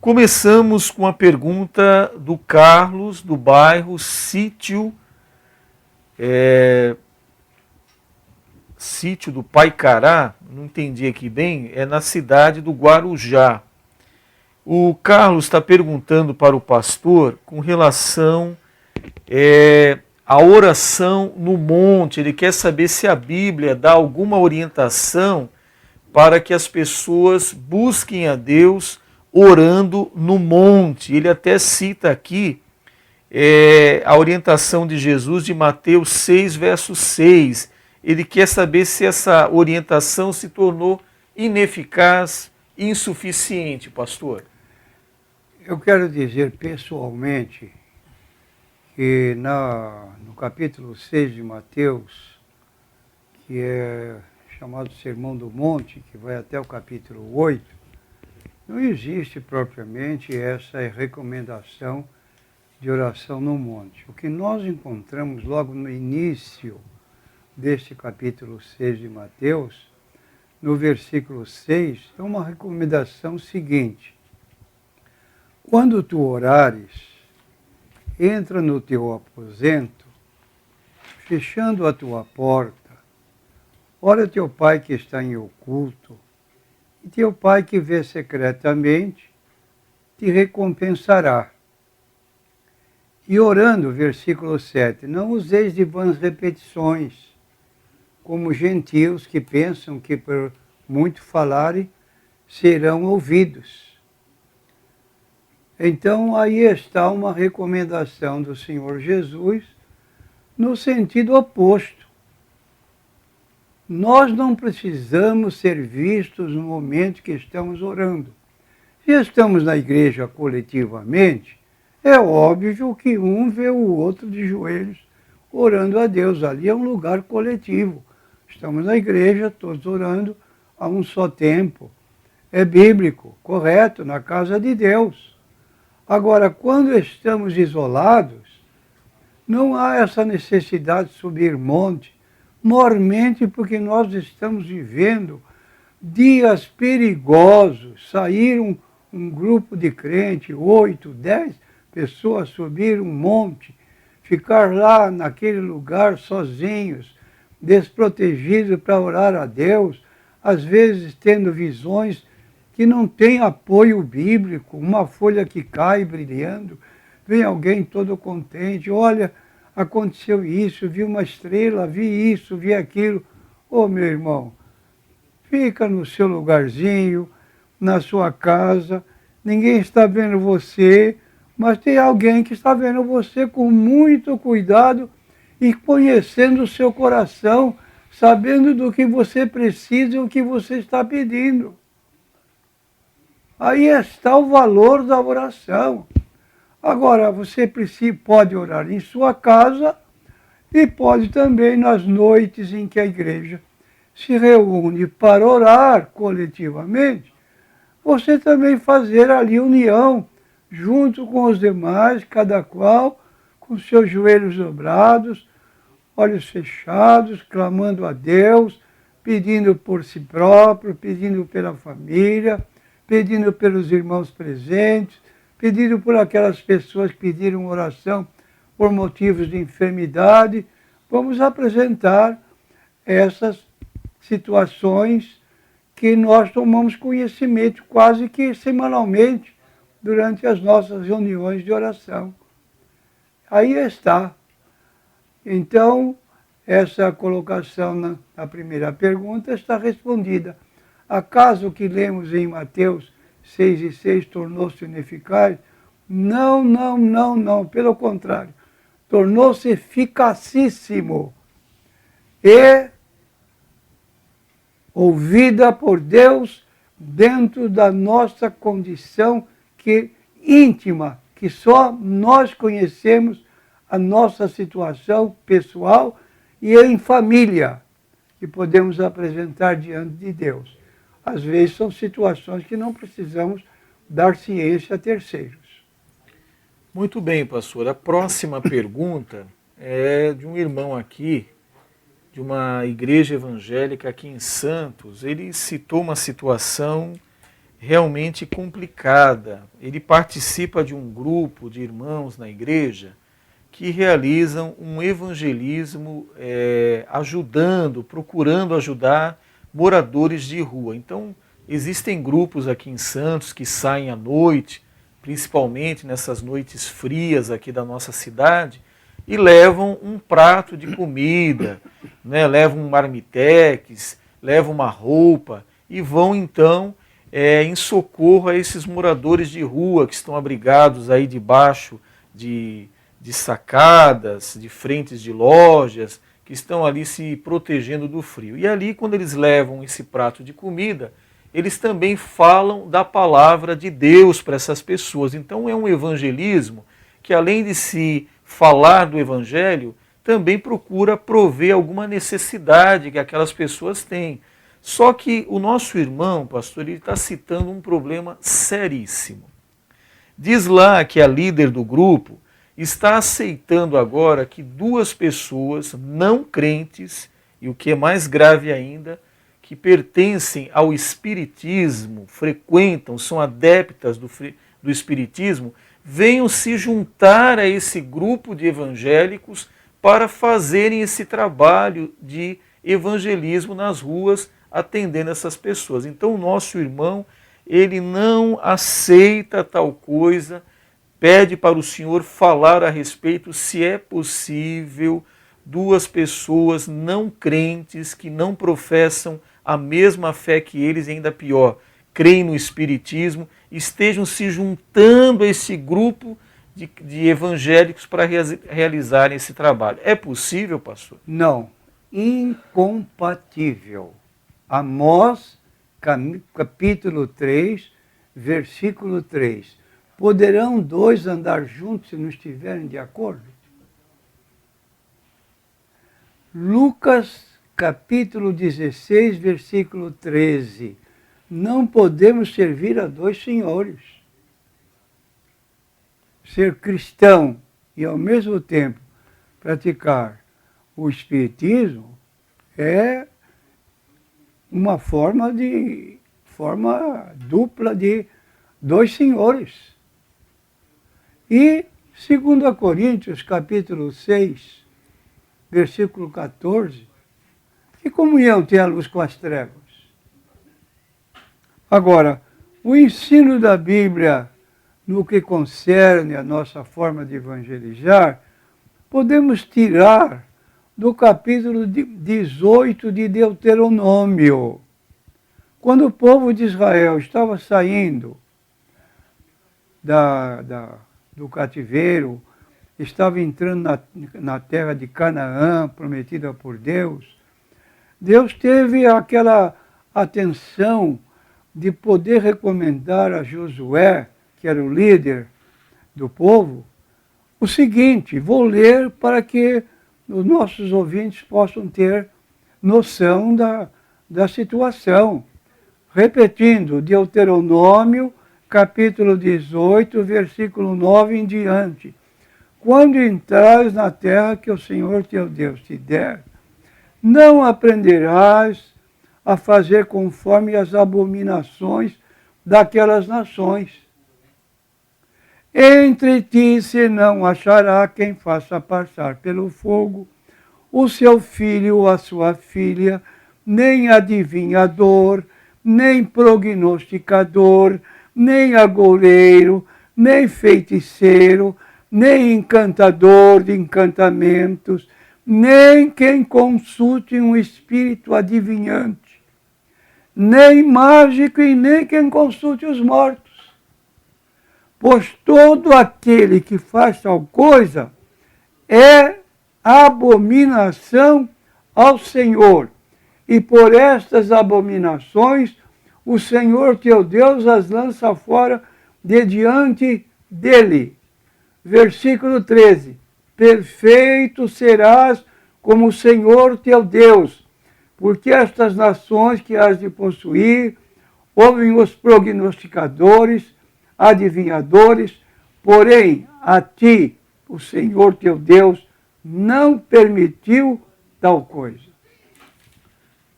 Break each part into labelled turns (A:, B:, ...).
A: Começamos com a pergunta do Carlos, do bairro Sítio do Paicará, não entendi aqui bem, é na cidade do Guarujá. O Carlos está perguntando para o pastor com relação à oração no monte. Ele quer saber se a Bíblia dá alguma orientação para que as pessoas busquem a Deus orando no monte. Ele até cita aqui a orientação de Jesus de Mateus 6, verso 6. Ele quer saber se essa orientação se tornou ineficaz, insuficiente, pastor.
B: Eu quero dizer pessoalmente que no capítulo 6 de Mateus, que é chamado Sermão do Monte, que vai até o capítulo 8, não existe propriamente essa recomendação de oração no monte. O que nós encontramos logo no início deste capítulo 6 de Mateus, no versículo 6, é uma recomendação seguinte: quando tu orares, entra no teu aposento, fechando a tua porta, ora teu pai que está em oculto, e teu pai que vê secretamente, te recompensará. E orando, versículo 7, não useis de vãs repetições, como gentios que pensam que por muito falarem serão ouvidos. Então aí está uma recomendação do Senhor Jesus no sentido oposto. Nós não precisamos ser vistos no momento que estamos orando. Se estamos na igreja coletivamente, é óbvio que um vê o outro de joelhos orando a Deus. Ali é um lugar coletivo. Estamos na igreja, todos orando a um só tempo. É bíblico, correto, na casa de Deus. Agora, quando estamos isolados, não há essa necessidade de subir monte, mormente porque nós estamos vivendo dias perigosos. Sair um grupo de crentes, 8, 10 pessoas, subir um monte, ficar lá naquele lugar sozinhos, desprotegidos para orar a Deus, às vezes tendo visões que não têm apoio bíblico, uma folha que cai brilhando, vem alguém todo contente, olha, aconteceu isso, vi uma estrela, vi isso, vi aquilo. Ô meu irmão, fica no seu lugarzinho, na sua casa, ninguém está vendo você, mas tem alguém que está vendo você com muito cuidado e conhecendo o seu coração, sabendo do que você precisa e o que você está pedindo. Aí está o valor da oração. Agora, você pode orar em sua casa e pode também nas noites em que a igreja se reúne para orar coletivamente, você também fazer ali união junto com os demais, cada qual com seus joelhos dobrados, olhos fechados, clamando a Deus, pedindo por si próprio, pedindo pela família, pedindo pelos irmãos presentes, pedindo por aquelas pessoas que pediram oração por motivos de enfermidade. Vamos apresentar essas situações que nós tomamos conhecimento quase que semanalmente durante as nossas reuniões de oração. Aí está. Então, essa colocação na primeira pergunta está respondida. Acaso o que lemos em Mateus 6:6 tornou-se ineficaz? Não, não, não, não. Pelo contrário, tornou-se eficacíssimo e ouvida por Deus dentro da nossa condição íntima, que só nós conhecemos a nossa situação pessoal e em família, que podemos apresentar diante de Deus. Às vezes são situações que não precisamos dar ciência a terceiros.
A: Muito bem, pastor. A próxima pergunta é de um irmão aqui, de uma igreja evangélica aqui em Santos. Ele citou uma situação realmente complicada. Ele participa de um grupo de irmãos na igreja que realizam um evangelismo ajudando, procurando ajudar moradores de rua. Então, existem grupos aqui em Santos que saem à noite, principalmente nessas noites frias aqui da nossa cidade, e levam um prato de comida, né, levam um marmitex, levam uma roupa e vão então em socorro a esses moradores de rua que estão abrigados aí debaixo de sacadas, de frentes de lojas, que estão ali se protegendo do frio. E ali, quando eles levam esse prato de comida, eles também falam da palavra de Deus para essas pessoas. Então é um evangelismo que, além de se falar do evangelho, também procura prover alguma necessidade que aquelas pessoas têm. Só que o nosso irmão, pastor, ele está citando um problema seríssimo. Diz lá que a líder do grupo está aceitando agora que duas pessoas não crentes, e o que é mais grave ainda, que pertencem ao espiritismo, frequentam, são adeptas do espiritismo, venham se juntar a esse grupo de evangélicos para fazerem esse trabalho de evangelismo nas ruas, atendendo essas pessoas. Então o nosso irmão, ele não aceita tal coisa, pede para o Senhor falar a respeito se é possível duas pessoas não crentes, que não professam a mesma fé que eles, e ainda pior, creem no Espiritismo, estejam se juntando a esse grupo de evangélicos para realizarem esse trabalho. É possível, pastor?
B: Não, incompatível. Amós, capítulo 3, versículo 3. Poderão dois andar juntos se não estiverem de acordo? Lucas, capítulo 16, versículo 13. Não podemos servir a dois senhores. Ser cristão e, ao mesmo tempo, praticar o espiritismo é uma forma dupla de dois senhores. E 2 Coríntios, capítulo 6, versículo 14, que comunhão tem a luz com as trevas? Agora, o ensino da Bíblia no que concerne a nossa forma de evangelizar, podemos tirar do capítulo 18 de Deuteronômio. Quando o povo de Israel estava saindo do cativeiro, estava entrando na terra de Canaã, prometida por Deus, Deus teve aquela atenção de poder recomendar a Josué, que era o líder do povo, o seguinte: vou ler para que os nossos ouvintes possam ter noção da situação. Repetindo, Deuteronômio, capítulo 18, versículo 9 em diante. Quando entrares na terra que o Senhor teu Deus te der, não aprenderás a fazer conforme as abominações daquelas nações. Entre ti se não achará quem faça passar pelo fogo o seu filho ou a sua filha, nem adivinhador, nem prognosticador, nem agoureiro, nem feiticeiro, nem encantador de encantamentos, nem quem consulte um espírito adivinhante, nem mágico e nem quem consulte os mortos. Pois todo aquele que faz tal coisa é abominação ao Senhor. E por estas abominações o Senhor teu Deus as lança fora de diante dele. Versículo 13. Perfeito serás como o Senhor teu Deus, porque estas nações que has de possuir ouvem os prognosticadores, adivinhadores, porém a ti, o Senhor teu Deus, não permitiu tal coisa.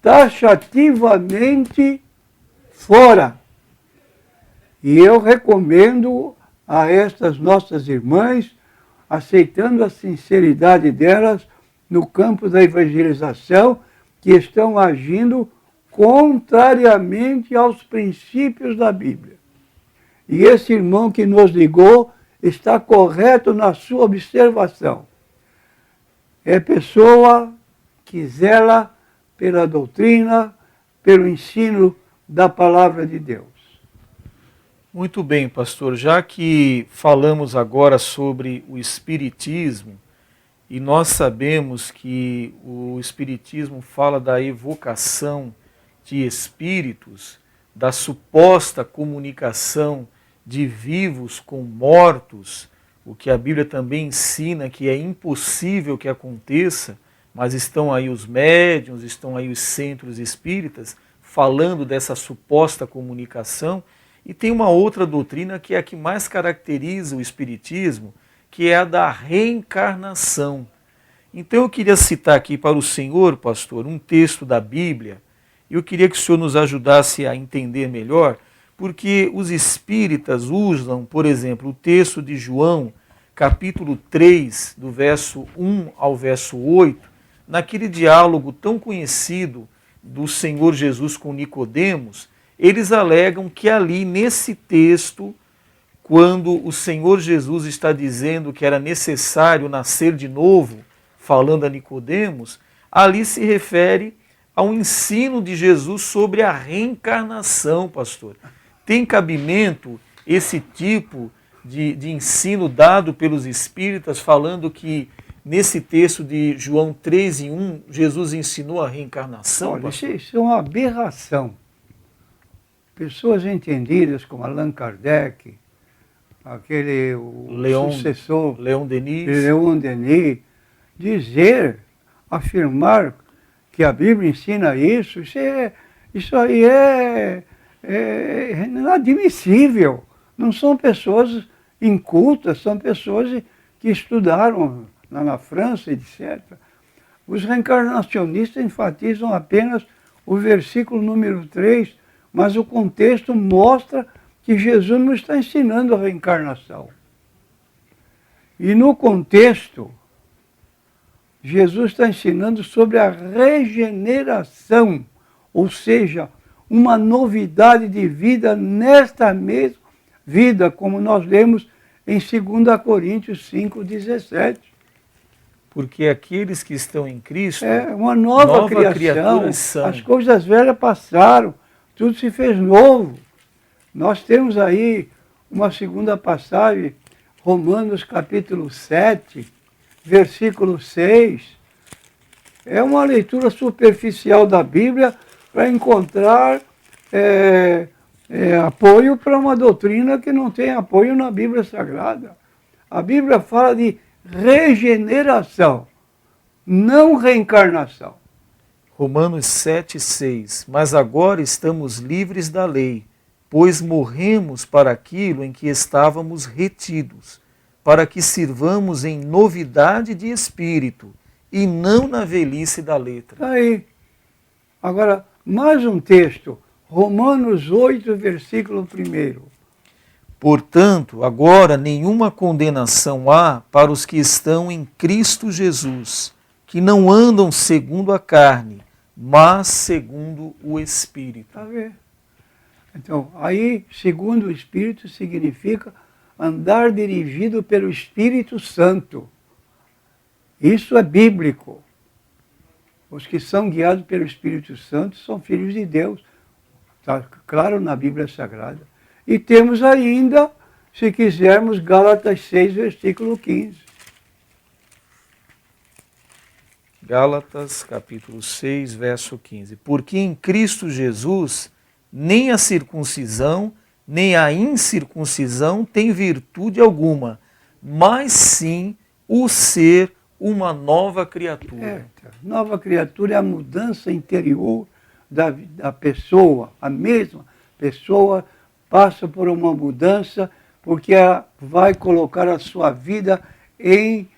B: Taxativamente fora. E eu recomendo a estas nossas irmãs, aceitando a sinceridade delas no campo da evangelização, que estão agindo contrariamente aos princípios da Bíblia. E esse irmão que nos ligou está correto na sua observação. É pessoa que zela pela doutrina, pelo ensino da palavra de Deus.
A: Muito bem, pastor. Já que falamos agora sobre o Espiritismo, e nós sabemos que o Espiritismo fala da evocação de espíritos, da suposta comunicação de vivos com mortos, o que a Bíblia também ensina que é impossível que aconteça, mas estão aí os médiuns, estão aí os centros espíritas falando dessa suposta comunicação. E tem uma outra doutrina que é a que mais caracteriza o Espiritismo, que é a da reencarnação. Então eu queria citar aqui para o senhor, pastor, um texto da Bíblia, e eu queria que o senhor nos ajudasse a entender melhor, porque os espíritas usam, por exemplo, o texto de João, capítulo 3, do verso 1 ao verso 8, naquele diálogo tão conhecido do Senhor Jesus com Nicodemos. Eles alegam que ali, nesse texto, quando o Senhor Jesus está dizendo que era necessário nascer de novo, falando a Nicodemos, ali se refere ao ensino de Jesus sobre a reencarnação, pastor. Tem cabimento esse tipo de ensino dado pelos espíritas, falando que nesse texto de João 3:1, Jesus ensinou a reencarnação?
B: Olha, isso é uma aberração. Pessoas entendidas como Allan Kardec, sucessor,
A: Leon Denis,
B: afirmar que a Bíblia ensina isso, isso aí é inadmissível. Não são pessoas incultas, são pessoas que estudaram lá na França, etc. Os reencarnacionistas enfatizam apenas o versículo número 3, mas o contexto mostra que Jesus não está ensinando a reencarnação. E no contexto, Jesus está ensinando sobre a regeneração, ou seja, uma novidade de vida nesta mesma vida, como nós lemos em 2 Coríntios 5:17.
A: Porque aqueles que estão em Cristo,
B: é uma nova criatura são. As coisas velhas passaram, tudo se fez novo. Nós temos aí uma segunda passagem, Romanos capítulo 7, versículo 6. É uma leitura superficial da Bíblia para encontrar apoio para uma doutrina que não tem apoio na Bíblia Sagrada. A Bíblia fala de regeneração, não reencarnação.
A: Romanos 7:6. Mas agora estamos livres da lei, pois morremos para aquilo em que estávamos retidos, para que sirvamos em novidade de espírito e não na velhice da letra.
B: Aí. Agora, mais um texto, Romanos 8, versículo 1.
A: Portanto, agora nenhuma condenação há para os que estão em Cristo Jesus, que não andam segundo a carne, mas segundo o Espírito.
B: Está vendo? Então, aí, segundo o Espírito, significa andar dirigido pelo Espírito Santo. Isso é bíblico. Os que são guiados pelo Espírito Santo são filhos de Deus. Está claro na Bíblia Sagrada. E temos ainda, se quisermos, Gálatas 6, versículo 15.
A: Gálatas, capítulo 6, verso 15. Porque em Cristo Jesus, nem a circuncisão, nem a incircuncisão tem virtude alguma, mas sim o ser uma nova criatura.
B: Nova criatura é a mudança interior da pessoa. A mesma pessoa passa por uma mudança porque ela vai colocar a sua vida em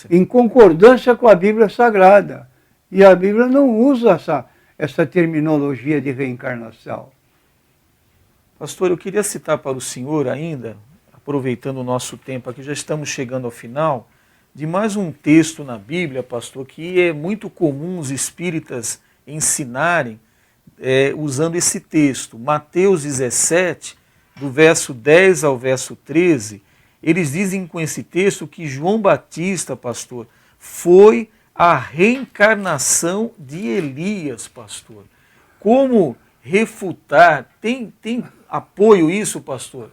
B: concordância com a Bíblia Sagrada. E a Bíblia não usa essa terminologia de reencarnação.
A: Pastor, eu queria citar para o senhor ainda, aproveitando o nosso tempo aqui, já estamos chegando ao final, de mais um texto na Bíblia, pastor, que é muito comum os espíritas ensinarem usando esse texto. Mateus 17, do verso 10 ao verso 13, eles dizem com esse texto que João Batista, pastor, foi a reencarnação de Elias, pastor. Como refutar? Tem apoio isso, pastor?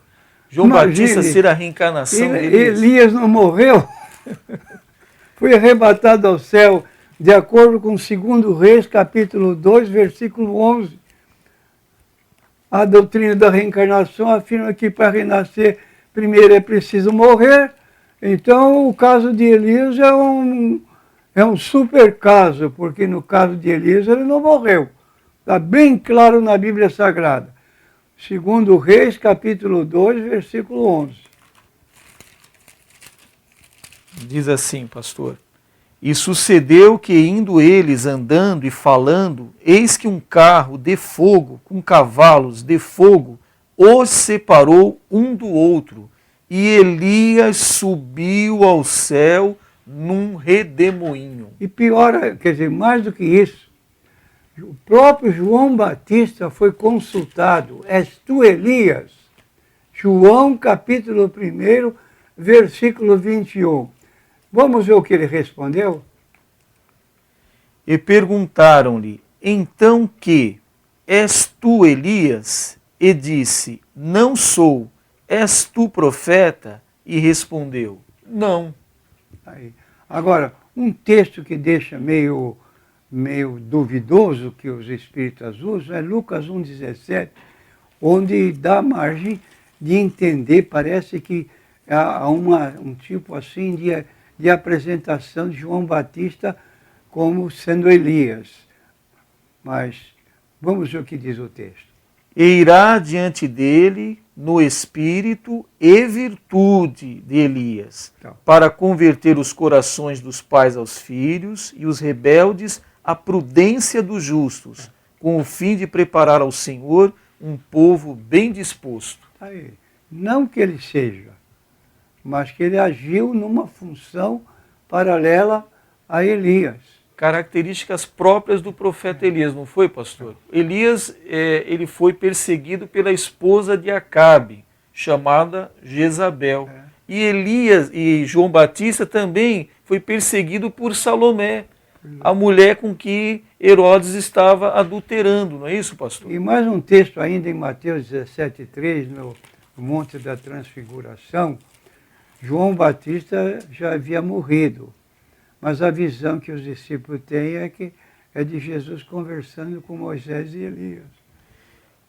A: João Batista ser a reencarnação de Elias?
B: Elias não morreu, foi arrebatado ao céu, de acordo com 2 Reis, capítulo 2, versículo 11. A doutrina da reencarnação afirma que para renascer, primeiro é preciso morrer. Então, o caso de Elias é um super caso, porque no caso de Elias ele não morreu. Está bem claro na Bíblia Sagrada. 2 Reis, capítulo 2, versículo 11.
A: Diz assim, pastor: e sucedeu que, indo eles andando e falando, eis que um carro de fogo, com cavalos de fogo, os separou um do outro, e Elias subiu ao céu num redemoinho.
B: E pior, quer dizer, mais do que isso, o próprio João Batista foi consultado: és tu Elias? João capítulo 1, versículo 21. Vamos ver o que ele respondeu?
A: E perguntaram-lhe: então que? És tu Elias? E disse: não sou. És tu profeta? E respondeu: não.
B: Aí. Agora, um texto que deixa meio duvidoso que os espíritas usam é Lucas 1,17, onde dá margem de entender, parece que há um tipo assim de apresentação de João Batista como sendo Elias. Mas vamos ver o que diz o texto.
A: E irá diante dele no espírito e virtude de Elias,
B: Então,
A: para converter os corações dos pais aos filhos e os rebeldes à prudência dos justos, com o fim de preparar ao Senhor um povo bem disposto.
B: aí, não que ele seja, mas que ele agiu numa função paralela a Elias.
A: Características próprias do profeta Elias, não foi, pastor? Elias, ele foi perseguido pela esposa de Acabe, chamada Jezabel. E Elias e João Batista também foi perseguido por Salomé, a mulher com que Herodes estava adulterando, não é isso, pastor?
B: E mais um texto ainda em Mateus 17,3, no Monte da Transfiguração, João Batista já havia morrido. Mas a visão que os discípulos têm é de Jesus conversando com Moisés e Elias.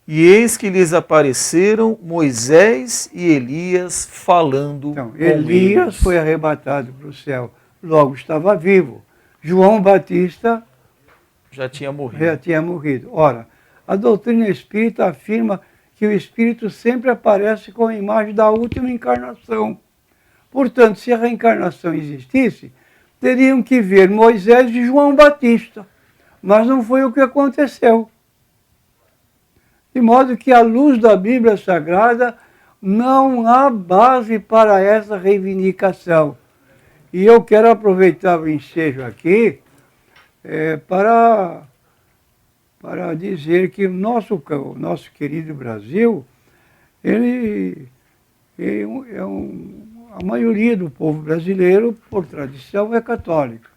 A: E eis que lhes apareceram Moisés e Elias falando
B: Então,
A: com
B: Elias
A: eles.
B: foi arrebatado para o céu, logo estava vivo. João Batista
A: Já tinha morrido.
B: já tinha morrido. Ora, a doutrina espírita afirma que o espírito sempre aparece com a imagem da última encarnação. Portanto, se a reencarnação existisse, teriam que ver Moisés e João Batista. Mas não foi o que aconteceu. De modo que, à luz da Bíblia Sagrada, não há base para essa reivindicação. E eu quero aproveitar o ensejo aqui para dizer que o nosso querido Brasil, a maioria do povo brasileiro, por tradição, é católica.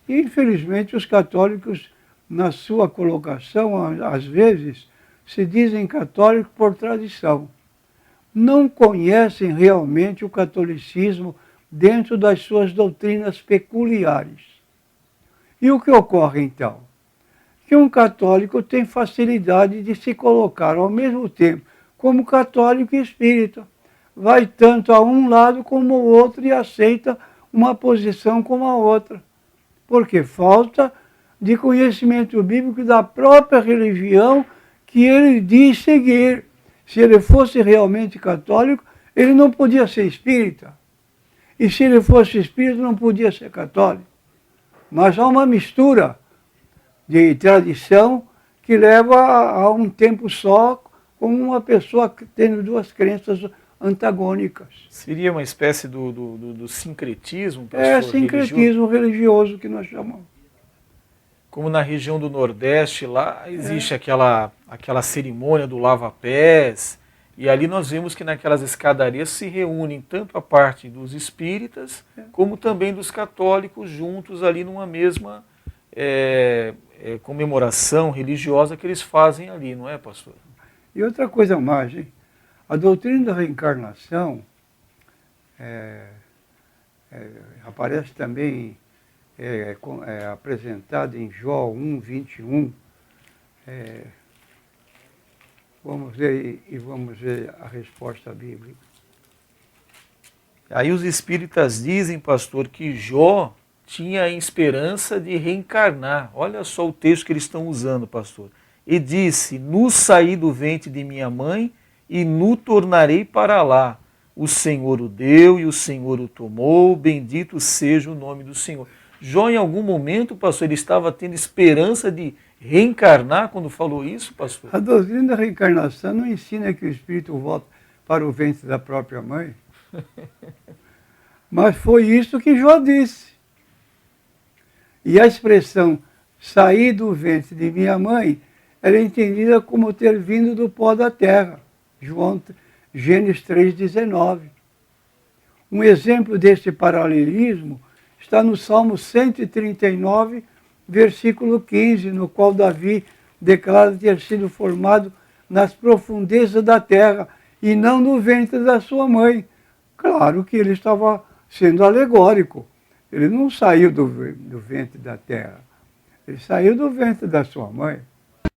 B: E, infelizmente, os católicos, na sua colocação, às vezes, se dizem católicos por tradição. Não conhecem realmente o catolicismo dentro das suas doutrinas peculiares. E o que ocorre, então? Que um católico tem facilidade de se colocar ao mesmo tempo como católico e espírita. Vai tanto a um lado como o outro e aceita uma posição como a outra. Porque falta de conhecimento bíblico da própria religião que ele diz seguir. Se ele fosse realmente católico, ele não podia ser espírita. E se ele fosse espírita, não podia ser católico. Mas há uma mistura de tradição que leva a um tempo só, como uma pessoa tendo duas crenças antagônicas.
A: Seria uma espécie do sincretismo, pastor?
B: É sincretismo religioso que nós chamamos.
A: Como na região do Nordeste, lá existe aquela cerimônia do lava-pés, e ali nós vemos que naquelas escadarias se reúnem tanto a parte dos espíritas, como também dos católicos juntos ali numa mesma comemoração religiosa que eles fazem ali, não é, pastor?
B: E outra coisa mais, hein? A doutrina da reencarnação aparece também apresentada em Jó 1:21. Vamos ver e vamos ver a resposta bíblica.
A: Aí os espíritas dizem, pastor, que Jó tinha a esperança de reencarnar. Olha só o texto que eles estão usando, pastor. E disse, nu saí do ventre de minha mãe e nu tornarei para lá. O Senhor o deu e o Senhor o tomou, bendito seja o nome do Senhor. Jó, em algum momento, pastor, ele estava tendo esperança de reencarnar quando falou isso, pastor?
B: A doutrina da reencarnação não ensina que o espírito volta para o ventre da própria mãe. Mas foi isso que Jó disse. E a expressão sair do ventre de minha mãe era entendida como ter vindo do pó da terra. Gênesis 3:19. Um exemplo desse paralelismo está no Salmo 139, versículo 15, no qual Davi declara ter sido formado nas profundezas da terra e não no ventre da sua mãe. Claro que ele estava sendo alegórico. Ele não saiu do ventre da terra. Ele saiu do ventre da sua mãe.